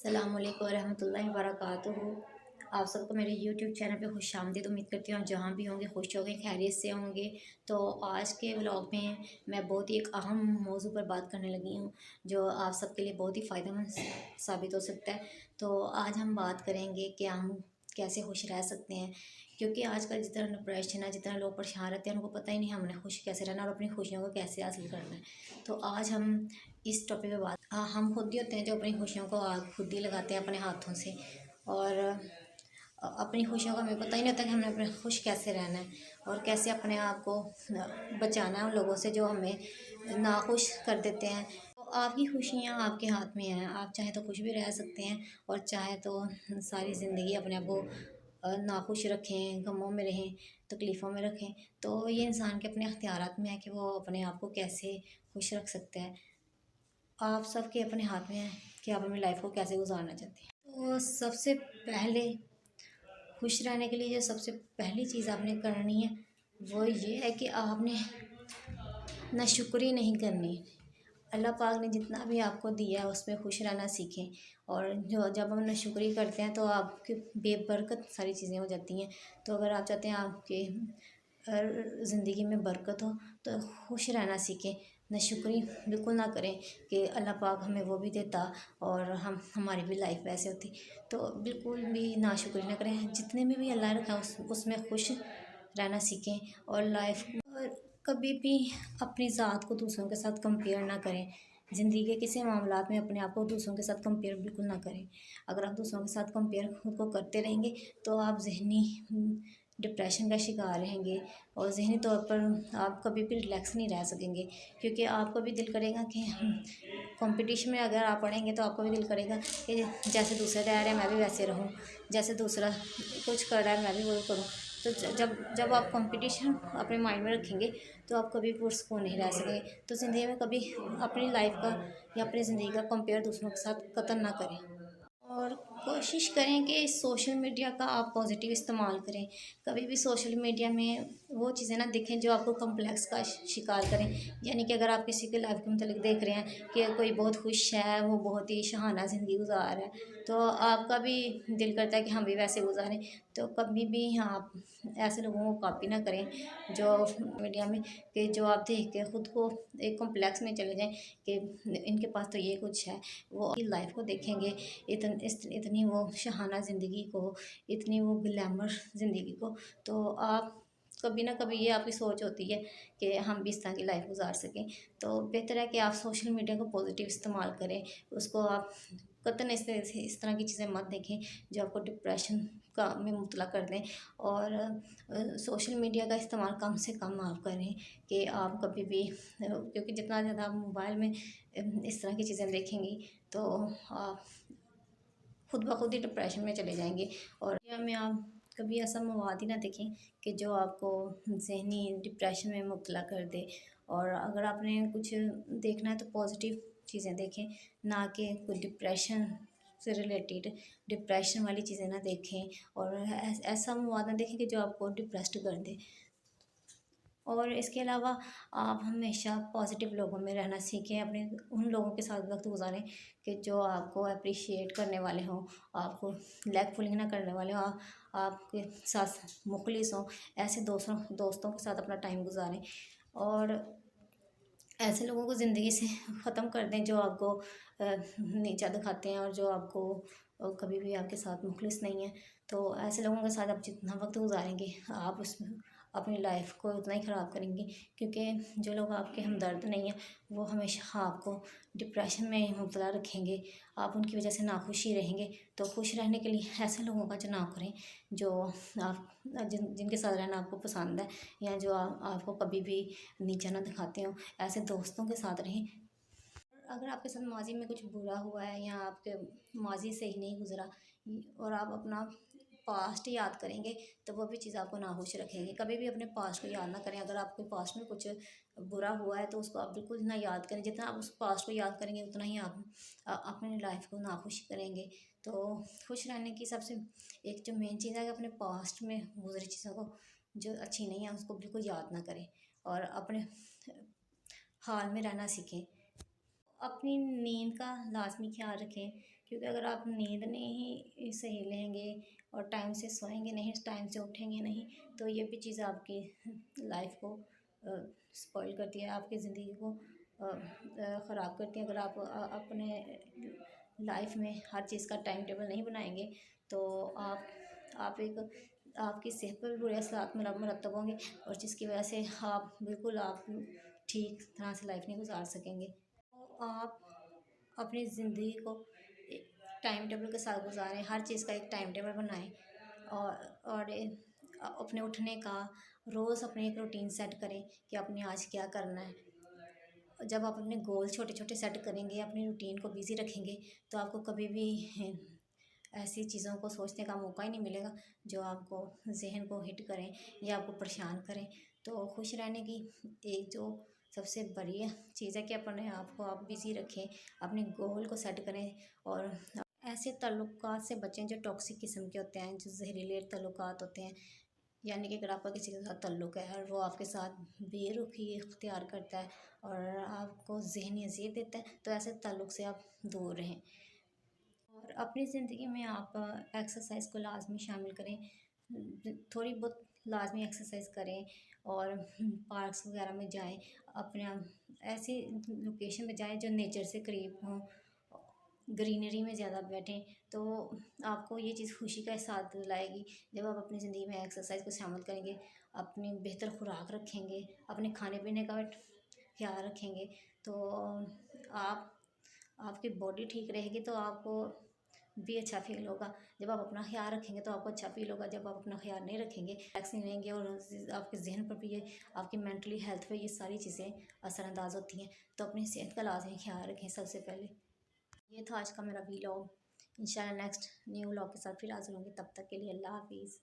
अस्सलाम वालेकुम रहमतुल्लाहि व बरकातुहू। आप सबको मेरे यूट्यूब चैनल पे खुशामदीद। उम्मीद करती हूँ आप जहाँ भी होंगे खुश होंगे, खैरियत से होंगे। तो आज के व्लॉग में मैं बहुत ही एक अहम मौजू पर बात करने लगी हूँ जो आप सबके लिए बहुत ही फ़ायदेमंद साबित हो सकता है। तो आज हम बात करेंगे कि हम कैसे खुश रह सकते हैं, क्योंकि आजकल जितना डिप्रेशन है, जितना लोग परेशान रहते हैं, उनको पता ही नहीं हमने खुश कैसे रहना और अपनी खुशियों को कैसे हासिल करना है। तो आज हम इस टॉपिक पे बात हम खुद ही होते हैं जो अपनी खुशियों को आग खुद ही लगाते हैं अपने हाथों से। और अपनी खुशियों का हमें पता ही नहीं होता कि हमने अपने खुश कैसे रहना है और कैसे अपने आप को बचाना है उन लोगों से जो हमें नाखुश कर देते हैं। तो आपकी खुशियाँ आपके हाथ में हैं, आप चाहे तो खुश भी रह सकते हैं और चाहे तो सारी ज़िंदगी अपने आप को नाखुश रखें, गमों में रहें, तकलीफ़ों में रखें। तो ये इंसान के अपने अख्तियारात में है कि वो अपने आप को कैसे खुश रख सकता है। आप सबके अपने हाथ में है कि आप अपनी लाइफ को कैसे गुजारना चाहते हैं। तो सबसे पहले खुश रहने के लिए जो सबसे पहली चीज़ आपने करनी है वो ये है कि आपने नाशुक्री नहीं करनी। अल्लाह पाक ने जितना भी आपको दिया है उसमें खुश रहना सीखें। और जो जब हम नाशुक्री करते हैं तो आपकी बेबरकत सारी चीज़ें हो जाती हैं। तो अगर आप चाहते हैं आपके ज़िंदगी में बरकत हो तो खुश रहना सीखें। नाशुक्री बिल्कुल ना करें कि अल्लाह पाक हमें वो भी देता और हम हमारी भी लाइफ वैसे होती। तो बिल्कुल भी नाशुक्री ना करें, जितने में भी अल्लाह रखा उसमें खुश रहना सीखें। और लाइफ और कभी भी अपनी ज़ात को दूसरों के साथ कंपेयर ना करें। ज़िंदगी के किसी मामलात में अपने आप को दूसरों के साथ कंपेयर बिल्कुल ना करें। अगर आप दूसरों के साथ कंपेयर खुद को करते रहेंगे तो आप ज़हनी डिप्रेशन का शिकार रहेंगे और ज़हनी तौर पर आप कभी भी रिलैक्स नहीं रह सकेंगे। क्योंकि आपका भी दिल करेगा कि कंपटीशन में अगर आप पढ़ेंगे तो आपका भी दिल करेगा कि जैसे दूसरे रह रहे हैं मैं भी वैसे रहूँ, जैसे दूसरा कुछ कर रहा है मैं भी वो करूँ। तो जब जब आप कंपटीशन अपने माइंड में रखेंगे तो आप कभी पुरस्कून नहीं रह सकेंगे। तो ज़िंदगी में कभी अपनी लाइफ का या अपनी ज़िंदगी का कंपेयर दूसरों के साथ कतई ना करें। और कोशिश करें कि सोशल मीडिया का आप पॉजिटिव इस्तेमाल करें। कभी भी सोशल मीडिया में वो चीज़ें ना देखें जो आपको कॉम्प्लेक्स का शिकार करें। यानी कि अगर आप किसी के लाइफ के मतलब देख रहे हैं कि कोई बहुत खुश है, वो बहुत ही शहाना ज़िंदगी गुजार रहा है, तो आपका भी दिल करता है कि हम भी वैसे गुजारें। तो कभी भी आप ऐसे लोगों को कॉपी ना करें जो मीडिया में, कि जो आप देख के ख़ुद को एक कॉम्प्लेक्स में चले जाएं कि इनके पास तो ये कुछ है। वो लाइफ को देखेंगे, इतनी वो शहाना ज़िंदगी को, इतनी वो ग्लैमर ज़िंदगी को, तो आप कभी ना कभी ये आपकी सोच होती है कि हम भी इस तरह की लाइफ गुजार सकें। तो बेहतर है कि आप सोशल मीडिया को पॉजिटिव इस्तेमाल करें। उसको आप कतई इस तरह की चीज़ें मत देखें जो आपको डिप्रेशन का में मुब्तला कर दें। और सोशल मीडिया का इस्तेमाल कम से कम आप करें कि आप कभी भी क्योंकि जितना ज़्यादा आप मोबाइल में इस तरह की चीज़ें देखेंगी तो आप खुद ब खुद ही डिप्रेशन में चले जाएंगे। और या में आप कभी ऐसा मवाद ही ना देखें कि जो आपको ज़हनी डिप्रेशन में मुब्तला कर दे। और अगर आपने कुछ देखना है तो पॉजिटिव चीज़ें देखें, ना कि कोई डिप्रेशन से रिलेटेड डिप्रेशन वाली चीज़ें ना देखें। और ऐसा मवाद ना देखें कि जो आपको डिप्रेस्ड कर दे। और इसके अलावा आप हमेशा पॉजिटिव लोगों में रहना सीखें। अपने उन लोगों के साथ वक्त गुजारें कि जो आपको अप्रिशिएट करने वाले हों, आपको लेग पुलिंग ना करने वाले हों, आपके साथ मुखलिस हों। ऐसे दोस्तों के साथ अपना टाइम गुजारें। और ऐसे लोगों को ज़िंदगी से ख़त्म कर दें जो आपको नीचा दिखाते हैं और जो आपको कभी भी आपके साथ मुखलिस नहीं है। तो ऐसे लोगों के साथ आप जितना वक्त गुजारेंगे आप उसमें अपनी लाइफ को उतना ही ख़राब करेंगे। क्योंकि जो लोग आपके हमदर्द नहीं हैं वो हमेशा आपको डिप्रेशन में मुब्तला रखेंगे। आप उनकी वजह से नाखुश ही रहेंगे। तो खुश रहने के लिए ऐसे लोगों का चुनाव करें जो आप जिनके साथ रहना आपको पसंद है, या जो आपको कभी भी नीचा ना दिखाते हों। ऐसे दोस्तों के साथ रहें। अगर आपके साथ माजी में कुछ बुरा हुआ है या आपके माजी से ही नहीं गुजरा और आप अपना पास्ट याद करेंगे तो वो भी चीज़ आपको नाखुश रखेंगे। कभी भी अपने पास्ट को याद ना करें। अगर आपके पास्ट में कुछ बुरा हुआ है तो उसको आप बिल्कुल ना याद करें। जितना आप उस पास्ट को याद करेंगे उतना ही आप अपनी लाइफ को नाखुश करेंगे। तो खुश रहने की सबसे एक जो मेन चीज़ है कि अपने पास्ट में गुजरी चीज़ों को जो अच्छी नहीं है उसको बिल्कुल याद ना करें और अपने हाल में रहना सीखें। अपनी नींद का लाजमी ख्याल रखें क्योंकि अगर आप नींद नहीं सही लेंगे और टाइम से सोएंगे नहीं, टाइम से उठेंगे नहीं, तो ये भी चीज़ आपकी लाइफ को स्पॉइल करती है, आपकी ज़िंदगी को ख़राब करती है। अगर आप अपने लाइफ में हर चीज़ का टाइम टेबल नहीं बनाएंगे तो आप एक आपकी सेहत पर भी बुरे असरात मुरतब होंगे, और जिसकी वजह से आप ठीक तरह से लाइफ नहीं गुजार सकेंगे। तो आप अपनी ज़िंदगी को एक टाइम टेबल के साथ गुजारें, हर चीज़ का एक टाइम टेबल बनाएं, और अपने उठने का रोज़ अपने एक रूटीन सेट करें कि आपने आज क्या करना है। जब आप अपने गोल छोटे छोटे सेट करेंगे, अपनी रूटीन को बिजी रखेंगे, तो आपको कभी भी ऐसी चीज़ों को सोचने का मौका ही नहीं मिलेगा जो आपको जहन को हिट करें या आपको परेशान करें। तो खुश रहने की एक जो सबसे बड़ी चीज़ है कि अपने आप को आप बिज़ी रखें, अपने गोल को सेट करें, और ऐसे ताल्लुकात से बचें जो टॉक्सिक किस्म के होते हैं, जो जहरीले ताल्लुकात होते हैं। यानी कि अगर आपका किसी के साथ ताल्लुक़ है और वो आपके साथ बेरुखी इख्तियार करता है और आपको ज़हनी अज़ियत देता है, तो ऐसे ताल्लुक़ से आप दूर रहें। और अपनी ज़िंदगी में आप एक्सरसाइज़ को लाज़मी शामिल करें, थोड़ी बहुत लाज़मी एक्सरसाइज़ करें, और पार्क्स वगैरह में जाएँ, अपने ऐसी लोकेशन पे जाएँ जो नेचर से करीब हों, ग्रीनरी में ज़्यादा बैठें, तो आपको ये चीज़ खुशी का एहसास दिलाएगी। जब आप अपनी ज़िंदगी में एक्सरसाइज़ को शामिल करेंगे, अपनी बेहतर खुराक रखेंगे, अपने खाने-पीने का ख़्याल रखेंगे, तो आप आपकी बॉडी ठीक रहेगी, तो आपको भी अच्छा फ़ील होगा। जब आप अपना ख़्याल रखेंगे तो आपको अच्छा फ़ील होगा। जब आप अपना ख़्याल नहीं रखेंगे, रिलैक्स नहीं लेंगे, और आपके ज़हन पर भी ये, आपकी मेंटली हेल्थ पे ये सारी चीज़ें असरअंदाज़ होती हैं। तो अपनी सेहत का लाज़मी ख़्याल रखें सबसे पहले। ये था आज का मेरा व्लॉग। इंशाल्लाह नेक्स्ट न्यू व्लॉग के साथ फिर हाज़िर होंगी, तब तक के लिए अल्लाह हाफ़िज़।